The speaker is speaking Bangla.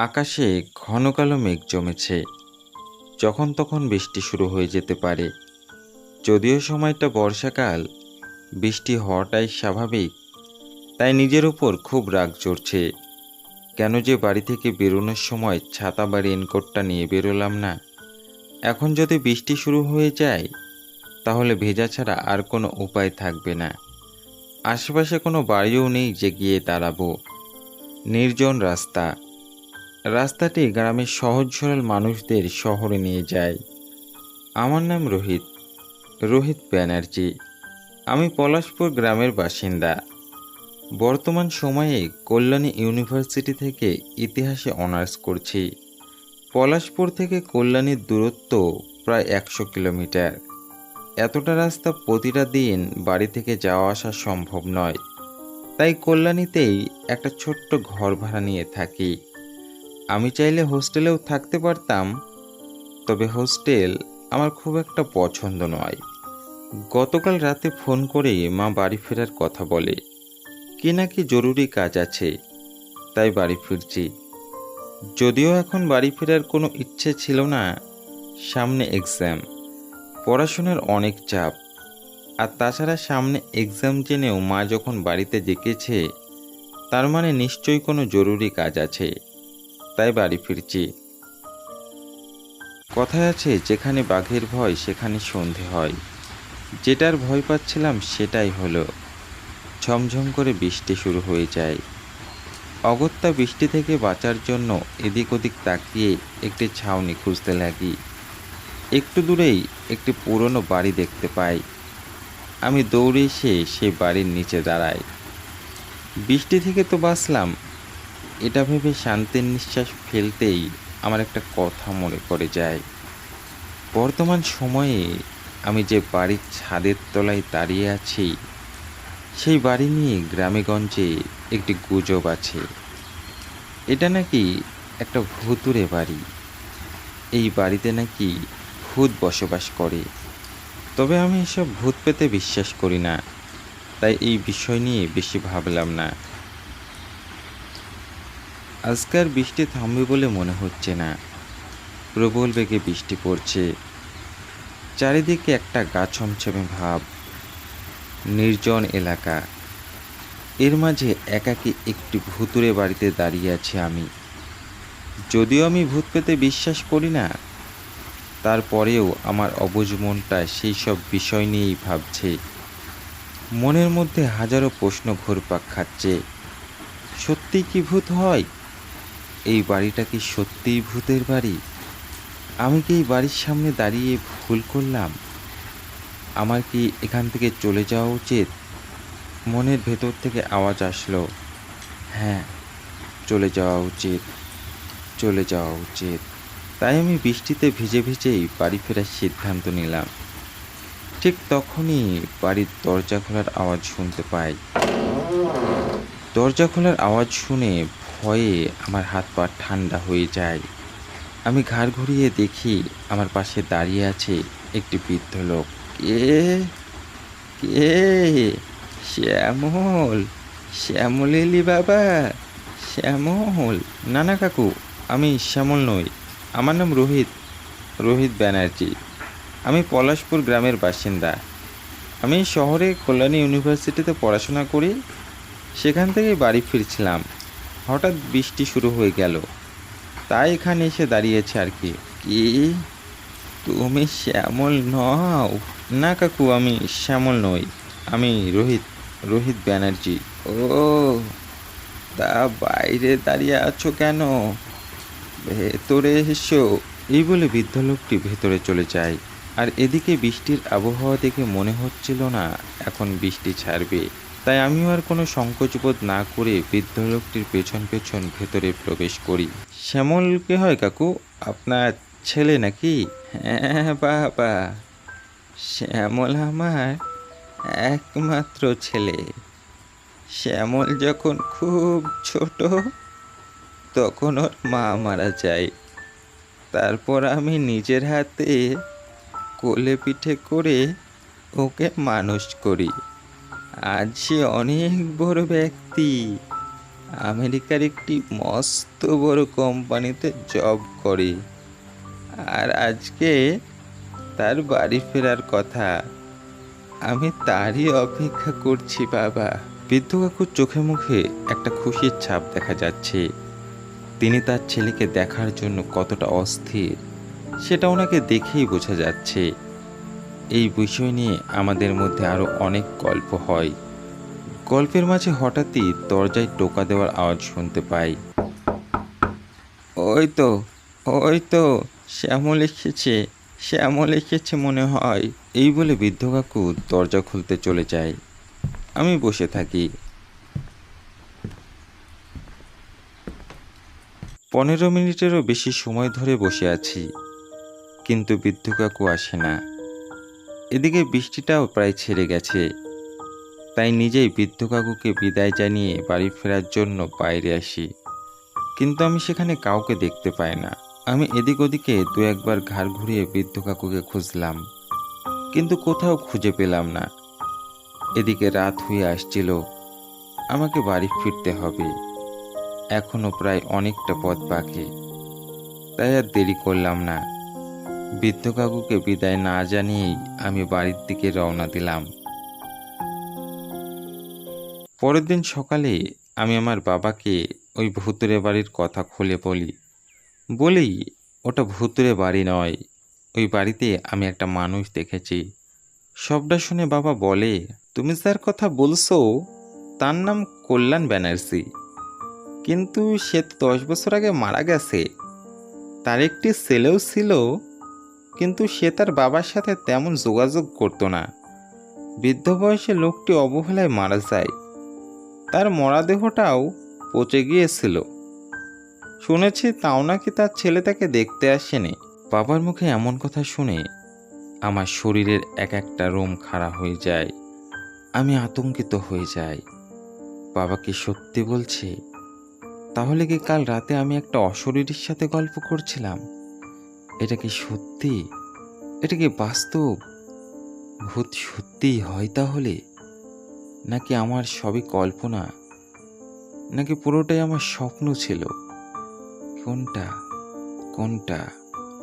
আকাশে ঘন কালো মেঘ জমেছে। যখন তখন বৃষ্টি শুরু হয়ে যেতে পারে। যদিও সময়টা বর্ষাকাল, বৃষ্টি হওয়াটাই স্বাভাবিক। তাই নিজের উপর খুব রাগ চড়ছে। কেন যে বাড়ি থেকে বেরোনোর সময় ছাতা বা রেনকোটটা নিয়ে বেরোলাম না। এখন যদি বৃষ্টি শুরু হয়ে যায়, তাহলে ভেজা ছাড়া আর কোনো উপায় থাকবে না। আশেপাশে কোনো বাড়িও নেই যে গিয়ে দাঁড়াবো। নির্জন রাস্তা। রাস্তাটি গ্রামের সহজ সরল মানুষদের শহরে নিয়ে যায়। আমার নাম রোহিত, রোহিত ব্যানার্জি। আমি পলাশপুর গ্রামের বাসিন্দা। বর্তমান সময়ে কল্যাণী ইউনিভার্সিটি থেকে ইতিহাসে অনার্স করছি। পলাশপুর থেকে কল্যাণীর দূরত্ব প্রায় 100 কিলোমিটার। এতটা রাস্তা প্রতিটা দিন বাড়ি থেকে যাওয়া আসা সম্ভব নয়। তাই কল্যাণীতেই একটা ছোট্ট ঘর ভাড়া নিয়ে থাকি। আমি চাইলে হোস্টেলেও থাকতে পারতাম, তবে হোস্টেল আমার খুব একটা পছন্দ নয়। গতকাল রাতে ফোন করে মা বাড়ি ফেরার কথা বলে। কি নাকি জরুরি কাজ আছে, তাই বাড়ি ফিরছি। যদিও এখন বাড়ি ফেরার কোনো ইচ্ছে ছিল না। সামনে এক্সাম, পড়াশোনার অনেক চাপ। আর তাছাড়া সামনে এক্সাম জেনেও মা যখন বাড়িতে ডেকেছে, তার মানে নিশ্চয়ই কোনো জরুরি কাজ আছে, তাই বাড়ি ফিরছি। কথায় আছে, যেখানে বাঘের ভয় সেখানে সন্ধে হয়। যেটার ভয় পাচ্ছিলাম সেটাই হলো। ঝমঝম করে বৃষ্টি শুরু হয়ে যায়। অগত্যা বৃষ্টি থেকে বাঁচার জন্য এদিক ওদিক তাকিয়ে একটি ছাউনি খুঁজতে লাগি। একটু দূরেই একটি পুরনো বাড়ি দেখতে পাই। আমি দৌড়ে এসে সেই বাড়ির নিচে দাঁড়াই। বৃষ্টি থেকে তো বাঁচলাম, এটা ভেবে শান্তির নিঃশ্বাস ফেলতেই আমার একটা কথা মনে পড়ে যায়। বর্তমান সময়ে আমি যে বাড়ির ছাদের তলায় দাঁড়িয়ে আছি, সেই বাড়ি নিয়ে গ্রামেগঞ্জে একটি গুজব আছে। এটা নাকি একটা ভুতুড়ে বাড়ি। এই বাড়িতে নাকি ভূত বসবাস করে। তবে আমি এসব ভূত পেতে বিশ্বাস করি না, তাই এই বিষয় নিয়ে বেশি ভাবলাম না। আজকাল বৃষ্টি থামবে বলে মনে হচ্ছে না। প্রবল বেগে বৃষ্টি পড়ছে। চারিদিকে একটা গা ছমছমে ভাব। নির্জন এলাকা। এর মাঝে একাকী একটি ভুতুড়ে বাড়িতে দাঁড়িয়ে আছি আমি। যদিও আমি ভূত পেতে বিশ্বাস করি না, তারপরেও আমার অবুঝ মনটা সেই সব বিষয় নিয়েই ভাবছে। মনের মধ্যে হাজারো প্রশ্ন ঘুরপাক খাচ্ছে। সত্যি কি ভূত হয়? এই বাড়িটা কি সত্যিই ভূতের বাড়ি? আমি কি এই বাড়ির সামনে দাঁড়িয়ে ভুল করলাম? আমার কি এখান থেকে চলে যাওয়া উচিত? মনের ভেতর থেকে আওয়াজ আসলো, হ্যাঁ, চলে যাওয়া উচিত, চলে যাওয়া উচিত। তাই আমি বৃষ্টিতে ভিজে ভিজেই বাড়ি ফেরার সিদ্ধান্ত নিলাম। ঠিক তখনই বাড়ির দরজা খোলার আওয়াজ শুনতে পাই। দরজা খোলার আওয়াজ শুনে ভয়ে আমার হাত পা ঠান্ডা হয়ে যায়। আমি ঘাড় ঘুরিয়ে দেখি আমার পাশে দাঁড়িয়ে আছে একটি বৃদ্ধ লোক। কে? কে? শ্যামল? শ্যামল এলি বাবা? শ্যামল? না না কাকু, আমি শ্যামল নই। আমার নাম রোহিত, রোহিত ব্যানার্জি। আমি পলাশপুর গ্রামের বাসিন্দা। আমি শহরে কল্যাণী ইউনিভার্সিটিতে পড়াশোনা করি। সেখান থেকে বাড়ি ফিরছিলাম, হঠাৎ বৃষ্টি শুরু হয়ে গেল, তাই এখানে এসে দাঁড়িয়েছে আর কি। কি? তুমি শ্যামল নও? না কাকু, আমি শ্যামল নই। আমি রোহিত, রোহিত ব্যানার্জি। ও, তা বাইরে দাঁড়িয়ে আছো কেন? ভেতরে এসো। এই বলে বৃদ্ধ লোকটি ভেতরে চলে যায়। আর এদিকে বৃষ্টির আবহাওয়া দেখে মনে হচ্ছিল না এখন বৃষ্টি ছাড়বে। তাই আমিও আর কোনো সংকোচবোধ না করে বৃদ্ধ লোকটির পেছন পেছন ভেতরে প্রবেশ করি। শ্যামল কে হয় কাকু? আপনার ছেলে নাকি? হ্যাঁ বাবা, শ্যামল আমার একমাত্র ছেলে। শ্যামল যখন খুব ছোট, তখন ওর মা মারা যায়। তারপর আমি নিজের হাতে কোলে পিঠে করে ওকে মানুষ করি। আজ সে অনেক বড় ব্যক্তি, আমেরিকার একটি মস্ত বড় কোম্পানিতে জব করে, আর আজকে তার বাড়ি ফেরার কথা। আমি তারই অপেক্ষা করছি বাবা। বৃদ্ধ কাকুর চোখে মুখে একটা খুশির ছাপ দেখা যাচ্ছে। তিনি তার ছেলেকে দেখার জন্য কতটা অস্থির সেটা ওনাকে দেখেই বোঝা যাচ্ছে। এই বিষয় নিয়ে আমাদের মধ্যে আরো অনেক গল্প হয়। গল্পের মাঝে হঠাৎই দরজায় টোকা দেওয়ার আওয়াজ শুনতে পাই। ওই তো, ওই তো, শ্যামল এসেছে, শ্যামল এসেছে মনে হয়। এই বলে বৃদ্ধ কাকু দরজা খুলতে চলে যায়। আমি বসে থাকি। 15 মিনিটেরও বেশি সময় ধরে বসে আছি, কিন্তু বৃদ্ধ কাকু আসে না। এদিকে বৃষ্টিটাও প্রায় ছেড়ে গেছে, তাই নিজেই বৃদ্ধ কাকুকে বিদায় জানিয়ে বাড়ি ফেরার জন্য বাইরে আসি। কিন্তু আমি সেখানে কাউকে দেখতে পাই না। আমি এদিক ওদিকে দু একবার ঘাড় ঘুরিয়ে বৃদ্ধ কাকুকে খুঁজলাম, কিন্তু কোথাও খুঁজে পেলাম না। এদিকে রাত হয়ে আসছিল, আমাকে বাড়ি ফিরতে হবে। এখনো প্রায় অনেকটা পথ বাকি, তাই আর দেরি করলাম না। বৃদ্ধ কাকুকে বিদায় না জানিয়েই আমি বাড়ির দিকে রওনা দিলাম। পরের দিন সকালে আমি আমার বাবাকে ওই ভুতুড়ে বাড়ির কথা খুলে বলি ওটা ভুতুড়ে বাড়ি নয়, ওই বাড়িতে আমি একটা মানুষ দেখেছি। সবটা শুনে বাবা বলে, তুমি যার কথা বলছো তার নাম কল্যাণ ব্যানার্জি, কিন্তু সে তো 10 বছর আগে মারা গেছে। তার একটি ছেলেও ছিল, কিন্তু সে তার বাবার সাথে তেমন যোগাযোগ করতো না। বৃদ্ধ বয়সে লোকটি অবহেলায় মারা যায়। তার মরাদেহটাও পচে গিয়েছিল। শুনেছি তাও নাকি তার ছেলে তাকে দেখতে আসেনি। বাবার মুখে এমন কথা শুনে আমার শরীরের এক একটা রোম খাড়া হয়ে যায়। আমি আতঙ্কিত হয়ে যাই। বাবা কি সত্যি বলছে? তাহলে কি কাল রাতে আমি একটা অশরীরীর সাথে গল্প করছিলাম? এটা কি সত্যি? এটা কি বাস্তব? ভূত সত্যিই হয় তাহলে? নাকি আমার সবই কল্পনা? নাকি পুরোটাই আমার স্বপ্ন ছিল? কোনটা?